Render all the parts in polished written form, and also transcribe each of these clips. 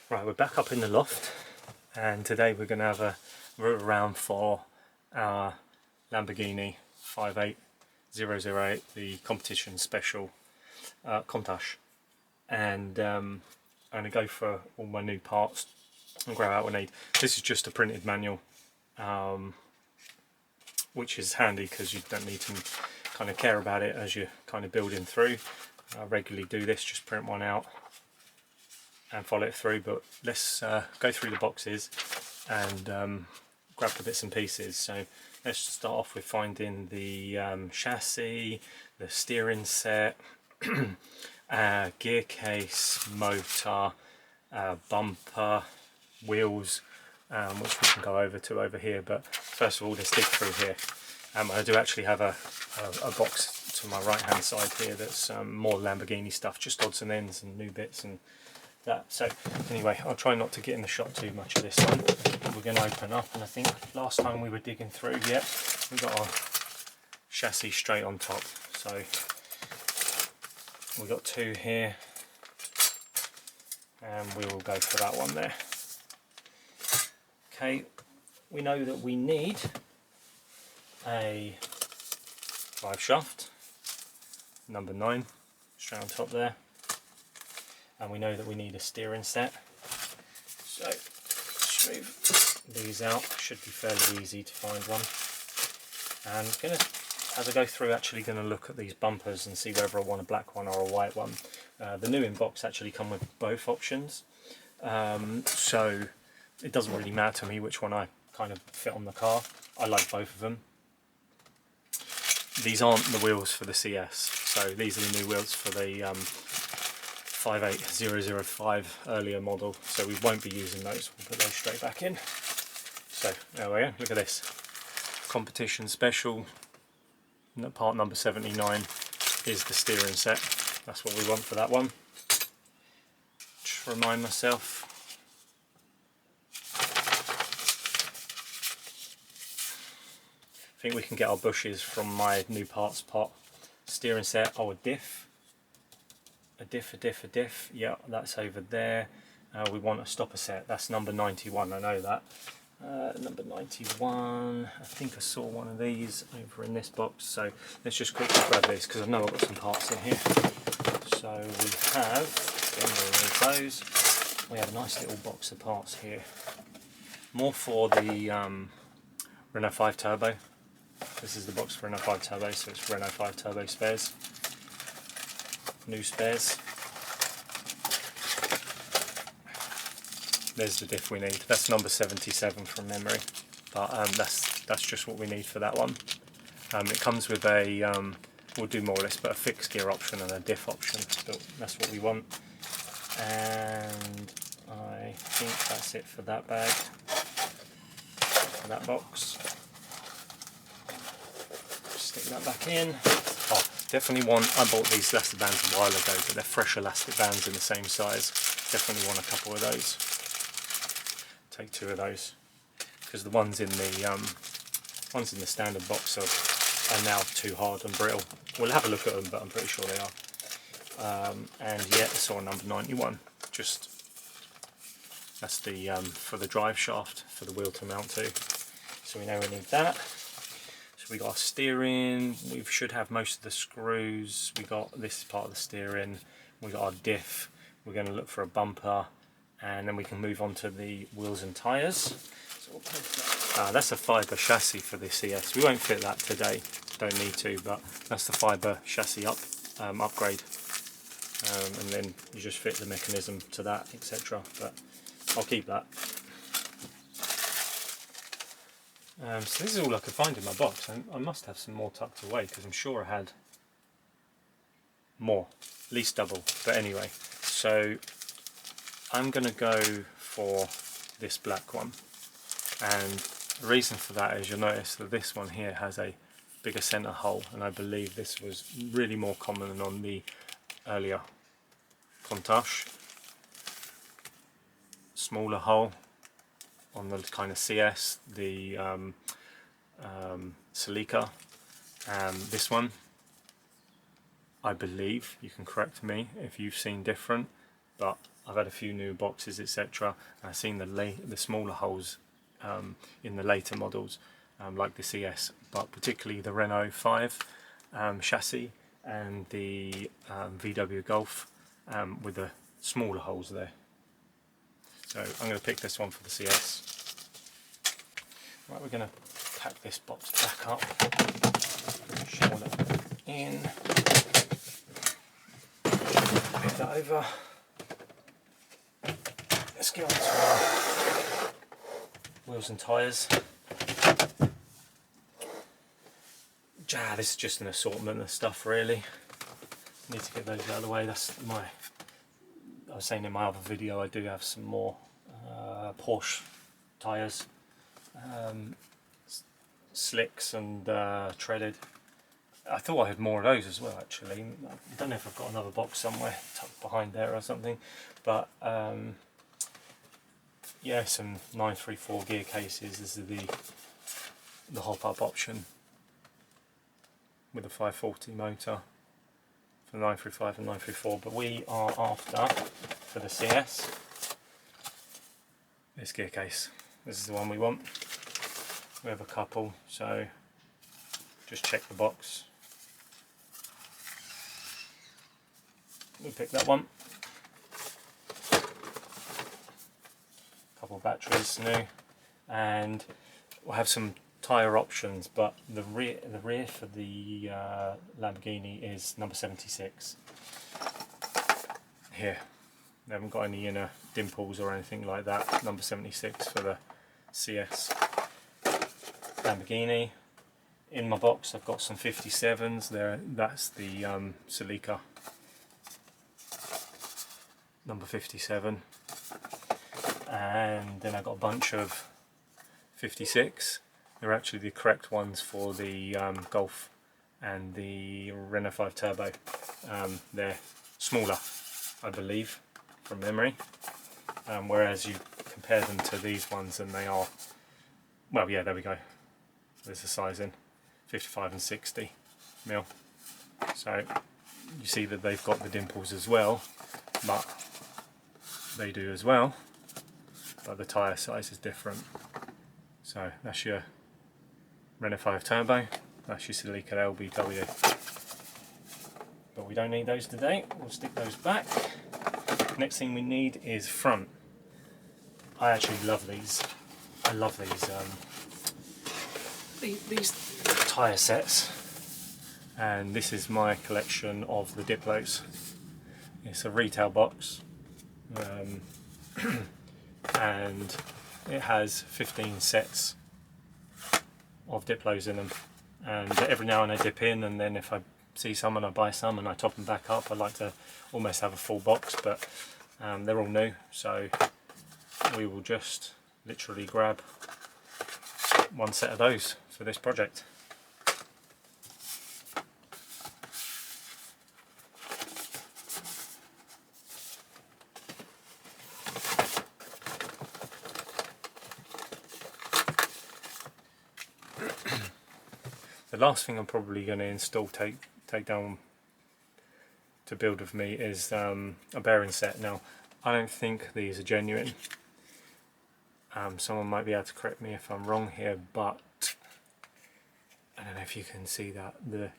Right, we're back up in the loft, and today we're going to have a route around for our Lamborghini 58008, the competition special Countach, and I'm going to go for all my new parts and grab out what I need. This is just a printed manual, which is handy because you don't need to kind of care about it as you're kind of building through. I regularly do this, just print one out and follow it through, but let's go through the boxes and grab the bits and pieces. So let's start off with finding the chassis, the steering set, gear case, motor, bumper, wheels, which we can go over here, but first of all let's dig through here. I do actually have a box to my right hand side here that's more Lamborghini stuff, just odds and ends and new bits and that. So anyway, I'll try not to get in the shot too much of this one. We're going to open up, and I think last time we were digging through, yeah, we got our chassis straight on top. So we got two here, and we will go for that one there. Okay, we know that we need a drive shaft, number 9, straight on top there. And we know that we need a steering set. So let's move these out. Should be fairly easy to find one. And as I go through, actually going to look at these bumpers and see whether I want a black one or a white one. The new in box actually come with both options, so it doesn't really matter to me which one I kind of fit on the car. I like both of them. These aren't the wheels for the CS, so these are the new wheels for the 58005 earlier model, so we won't be using those. We'll put those straight back in. So there we go, look at this. Competition special, part number 79 is the steering set. That's what we want for that one. Just remind myself. I think we can get our bushes from my new parts pot. Steering set, oh, a diff, yeah, that's over there. We want a stopper set, that's number 91, I know that. Number 91, I think I saw one of these over in this box, so let's just quickly grab this because I know I've got some parts in here. So we have, again, we'll remove those. We have a nice little box of parts here. More for the Renault 5 Turbo. This is the box for Renault 5 Turbo, so it's Renault 5 Turbo spares. New spares. There's the diff we need. That's number 77 from memory, but that's just what we need for that one. It comes with a, we'll do more or less, but a fixed gear option and a diff option, but that's what we want. And I think that's it for that bag, for that box. Stick that back in. Oh, definitely want, I bought these elastic bands a while ago, but they're fresh elastic bands in the same size. Definitely want a couple of those. Take 2 of those, because the ones in the standard box are now too hard and brittle. We'll have a look at them, but I'm pretty sure they are. And yeah, so number 91. Just that's the for the drive shaft for the wheel to mount to. So we know we need that. We got our steering, we should have most of the screws, we got this part of the steering, we got our diff, we're going to look for a bumper, and then we can move on to the wheels and tyres. So we'll that. That's a fibre chassis for the CS. We won't fit that today, don't need to, but that's the fibre chassis upgrade, and then you just fit the mechanism to that, etc. But I'll keep that. So this is all I could find in my box. I must have some more tucked away because I'm sure I had more, at least double. But anyway, so I'm going to go for this black one, and the reason for that is you'll notice that this one here has a bigger centre hole, and I believe this was really more common on the earlier Countach. Smaller hole on the kind of CS, the Celica, this one, I believe, you can correct me if you've seen different, but I've had a few new boxes, etc. I've seen the smaller holes in the later models, like the CS, but particularly the Renault 5 chassis and the VW Golf with the smaller holes there. So I'm going to pick this one for the CS. Right, we're going to pack this box back up, shovel it in, pick that over. Let's get on to our wheels and tyres. This is just an assortment of stuff really. Need to get those out of the way. That's my, I was saying in my other video, I do have some more Porsche tyres, slicks and treaded. I thought I had more of those as well actually. I don't know if I've got another box somewhere tucked behind there or something, but yeah, some 934 gear cases. This is the hop-up option with a 540 motor for 935 and 934, but we are after, for the CS, this gear case. This is the one we want. We have a couple, so just check the box. We'll pick that one. Couple of batteries new, and we'll have some tyre options, but the rear for the Lamborghini is number 76. Here, they haven't got any inner dimples or anything like that. Number 76 for the CS Lamborghini. In my box I've got some 57s there. That's the Celica number 57, and then I've got a bunch of 56. They're actually the correct ones for the Golf and the Renault 5 Turbo. They're smaller, I believe, from memory, whereas you compare them to these ones and they are, well, yeah, there we go, there's the sizing, 55 and 60 mil. So you see that they've got the dimples as well, but they do as well, but the tyre size is different. So that's your Renault 5 Turbo, that's your Celica LBW. But we don't need those today, we'll stick those back. Next thing we need is front. I actually love these. I love these tyre sets, and this is my collection of the Diplos. It's a retail box, and it has 15 sets of Diplos in them, and every now and I dip in, and then if I see some and I buy some and I top them back up. I like to almost have a full box, but they're all new, so we will just literally grab one set of those for this project. The last thing I'm probably going to install, take down to build with me is a bearing set. Now, I don't think these are genuine. Someone might be able to correct me if I'm wrong here, but I don't know if you can see that. The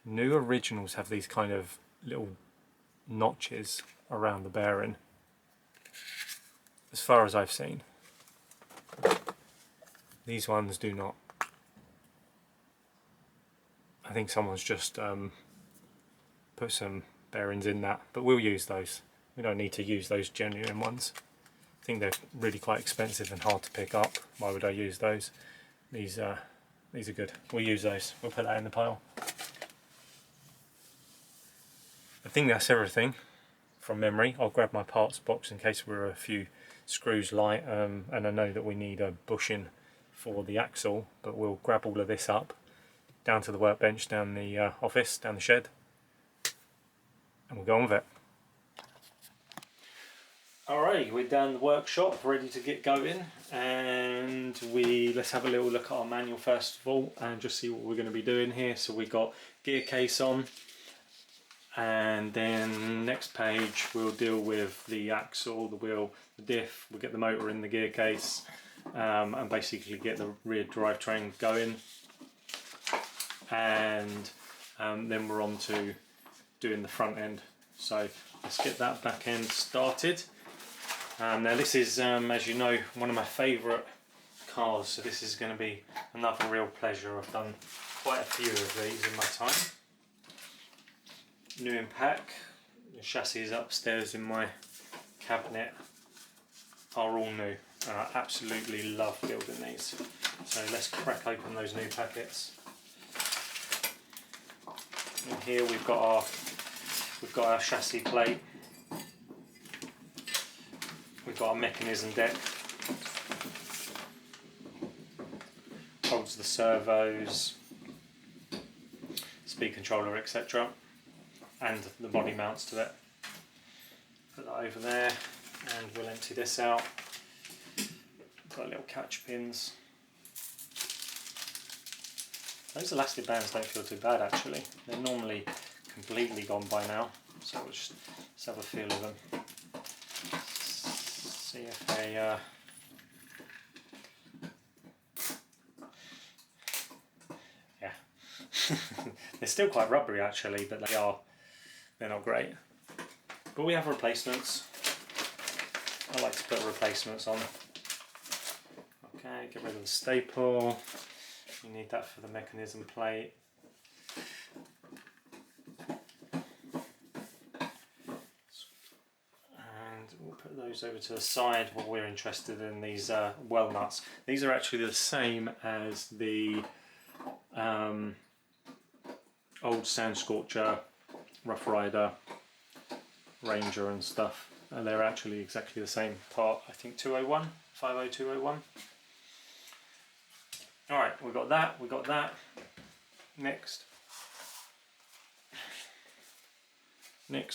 new originals have these kind of little notches around the bearing, as far as I've seen. These ones do not. I think someone's just put some bearings in that, but we'll use those. We don't need to use those genuine ones. I think they're really quite expensive and hard to pick up. Why would I use those? These are good. We'll use those. We'll put that in the pile. I think that's everything from memory. I'll grab my parts box in case we're a few screws light, and I know that we need a bushing for the axle, but we'll grab all of this up down to the workbench, down the office, down the shed, and we'll go on with it. Alright, we're down the workshop, ready to get going, and let's have a little look at our manual first of all and just see what we're going to be doing here. So we got gear case on, and then next page we'll deal with the axle, the wheel, the diff. We'll get the motor in the gear case, and basically get the rear drivetrain going, and then we're on to doing the front end. So let's get that back end started. Now this is, as you know, one of my favourite cars, so this is going to be another real pleasure. I've done quite a few of these in my time. New in pack. The chassis upstairs in my cabinet are all new, and I absolutely love building these. So let's crack open those new packets. In here we've got our chassis plate. We've got our mechanism deck. Holds the servos, speed controller, etc. and the body mounts to it. Put that over there, and we'll empty this out. Got little catch pins. Those elastic bands don't feel too bad actually. They're normally completely gone by now, so we'll just let's have a feel of them. See if they yeah. They're still quite rubbery actually, but they're not great. But we have replacements. I like to put replacements on. Okay, get rid of the staple. You need that for the mechanism plate. And we'll put those over to the side while we're interested in these well nuts. These are actually the same as the old Sand Scorcher, Rough Rider, Ranger and stuff. And they're actually exactly the same part. I think 201, 50201. Alright, we got that. Next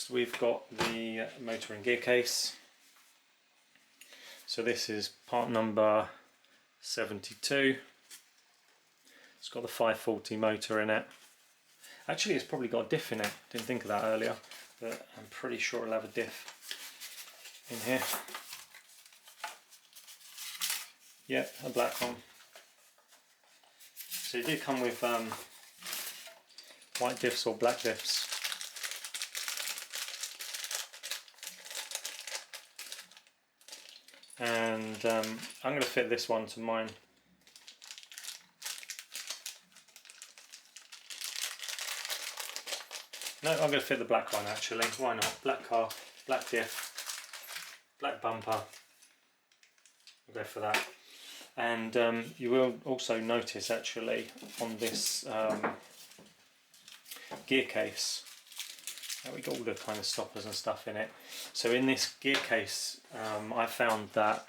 we've got the motor and gear case. So this is part number 72. It's got the 540 motor in it. Actually it's probably got a diff in it, didn't think of that earlier, but I'm pretty sure it'll have a diff in here. Yep, a black one. So it did come with white diffs or black diffs. And I'm going to fit this one to mine. No, I'm going to fit the black one actually. Why not? Black car, black diff, black bumper. I'll go for that. And you will also notice actually on this gear case that we got all the kind of stoppers and stuff in it. So in this gear case I found that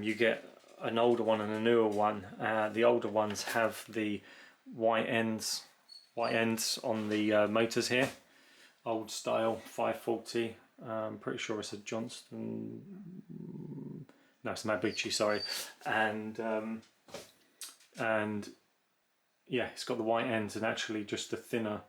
you get an older one and a newer one. The older ones have the white ends on the motors here, old style 540. I'm pretty sure it's a Johnston. No, it's Mabuchi, sorry, and yeah, it's got the white ends and actually just the thinner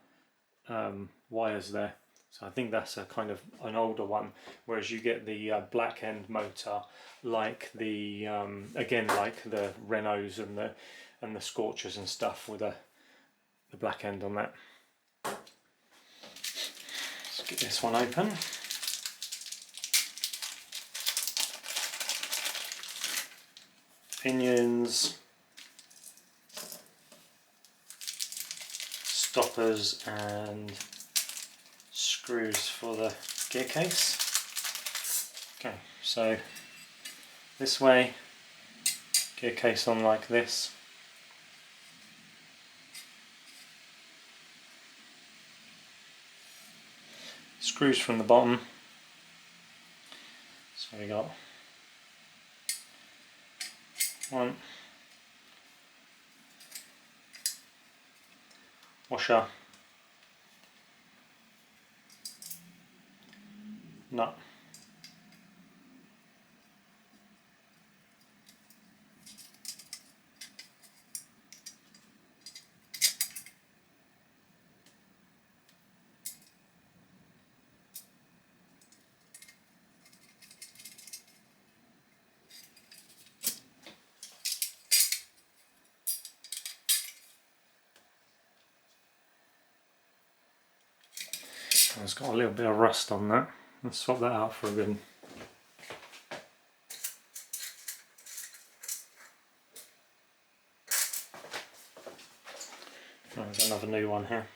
wires there. So I think that's a kind of an older one, whereas you get the black end motor, like the again like the Renaults and the Scorchers and stuff, with the black end on that. Let's get this one open. Pinions, stoppers and screws for the gear case. Okay, so this way, gear case on like this. Screws from the bottom. So we got one, washer, nut, It's got a little bit of rust on that. Let's swap that out for a good one. Oh, we've got another new one here.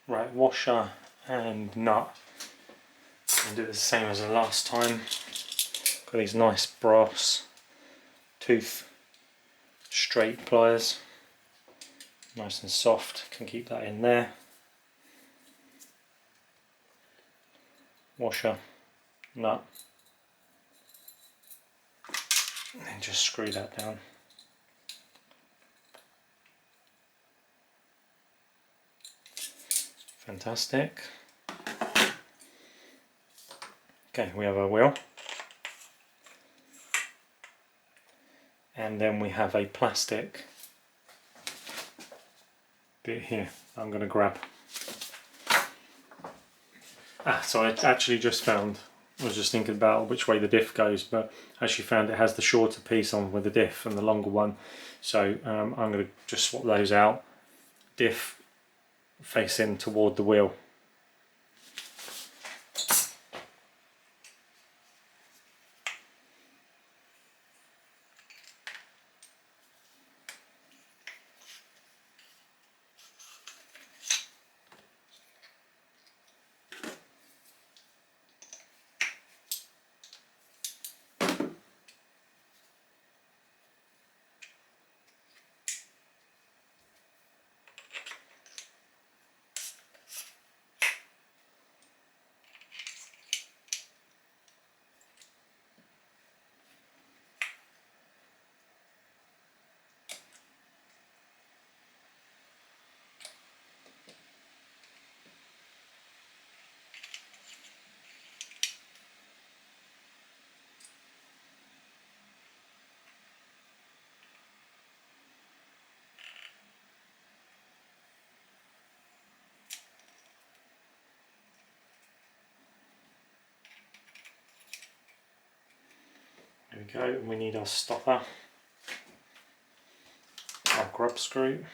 Right, washer and nut. I'll do it the same as the last time. Got these nice brass tooth straight pliers. Nice and soft, can keep that in there. Washer, nut, and then just screw that down. Fantastic. Okay, we have our wheel. And then we have a plastic bit here I'm going to grab. So I actually just found, I was just thinking about which way the diff goes, but I actually found it has the shorter piece on with the diff and the longer one. So I'm going to just swap those out. Diff facing toward the wheel. There we go, and we need our stopper, our grub screw.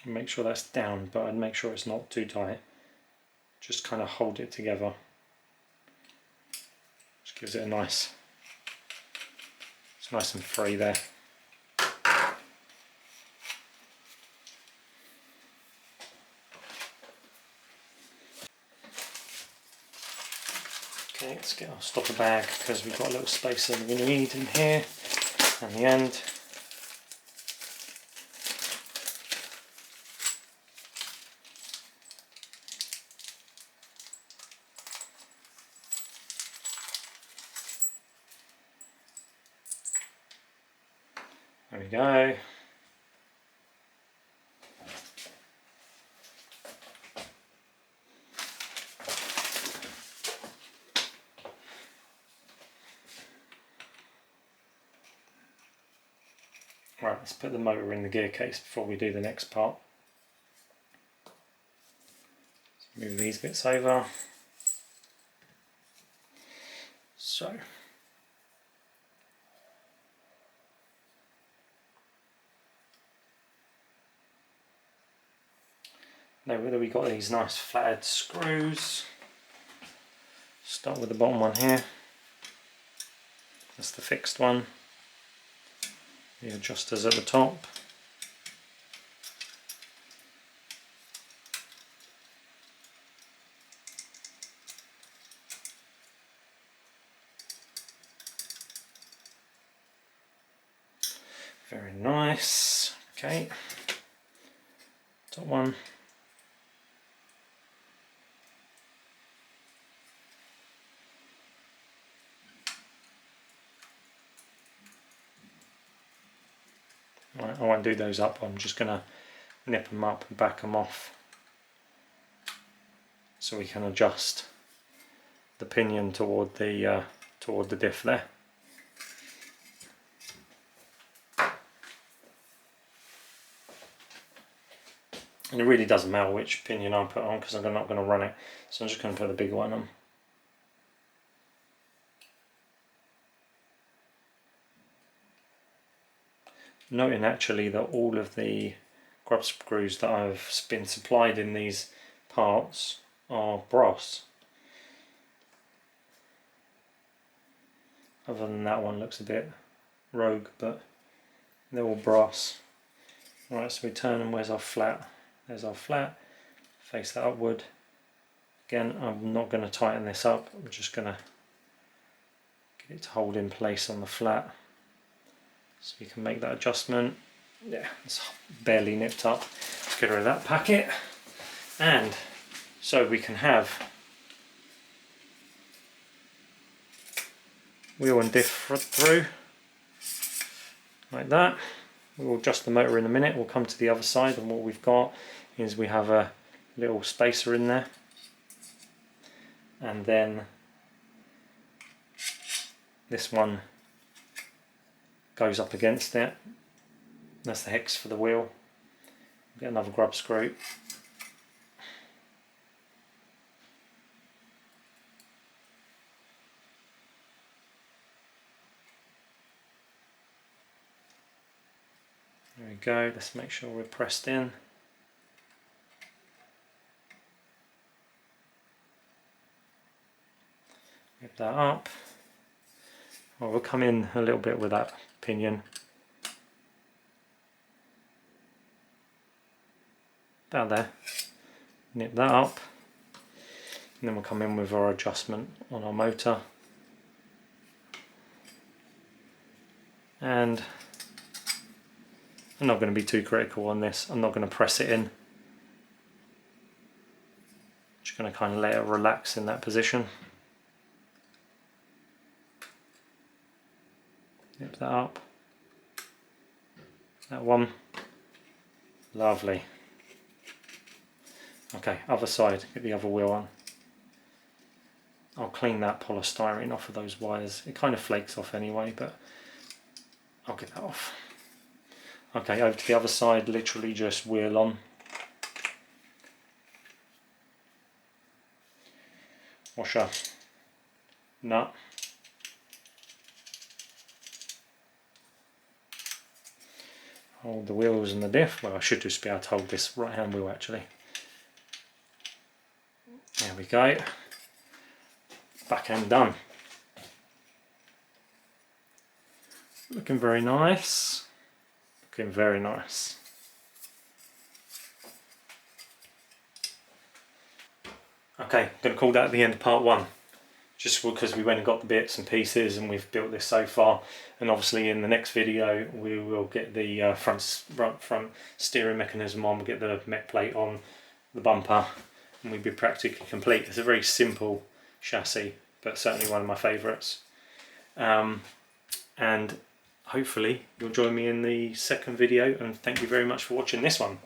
Make sure that's down, but I'd make sure it's not too tight. Just kind of hold it together. Just gives it a nice, it's nice and free there. Okay, let's get our stopper bag because we've got a little space that we need in here and the end. There we go. Right, let's put the motor in the gear case before we do the next part. Move these bits over. So. Now whether we got these nice flathead screws. Start with the bottom one here. That's the fixed one. The adjusters at the top. Very nice. Okay. Top one. Right, I won't do those up, I'm just going to nip them up and back them off so we can adjust the pinion toward the diff there. And it really doesn't matter which pinion I put on because I'm not going to run it, so I'm just going to put the big one on. Noting actually that all of the grub screws that I've been supplied in these parts are brass. Other than that one looks a bit rogue, but they're all brass. Right, so we turn and where's our flat? There's our flat. Face that upward. Again, I'm not going to tighten this up, I'm just going to get it to hold in place on the flat. So you can make that adjustment. Yeah, it's barely nipped up. Let's get rid of that packet. And so we can have wheel and diff through like that. We'll adjust the motor in a minute. We'll come to the other side, and what we've got is we have a little spacer in there, and then this one goes up against it. That's the hex for the wheel. Get another grub screw. There we go, let's make sure we're pressed in. Get that up. Well, we'll come in a little bit with that pinion. About there. Nip that up. And then we'll come in with our adjustment on our motor. And I'm not going to be too critical on this. I'm not going to press it in. Just going to kind of let it relax in that position. Nip that up. That one. Lovely. Okay, other side, get the other wheel on. I'll clean that polystyrene off of those wires. It kind of flakes off anyway, but I'll get that off. Okay, over to the other side, literally just wheel on. Washer, nut. Hold the wheels and the diff. Well, I should just be able to hold this right hand wheel actually. There we go. Back end done. Looking very nice. Looking very nice. Okay, I'm going to call that the end of part one. Just because we went and got the bits and pieces and we've built this so far, and obviously in the next video we will get the front steering mechanism on, we'll get the mech plate on, the bumper, and we'll be practically complete. It's a very simple chassis, but certainly one of my favourites. And hopefully you'll join me in the second video, and thank you very much for watching this one.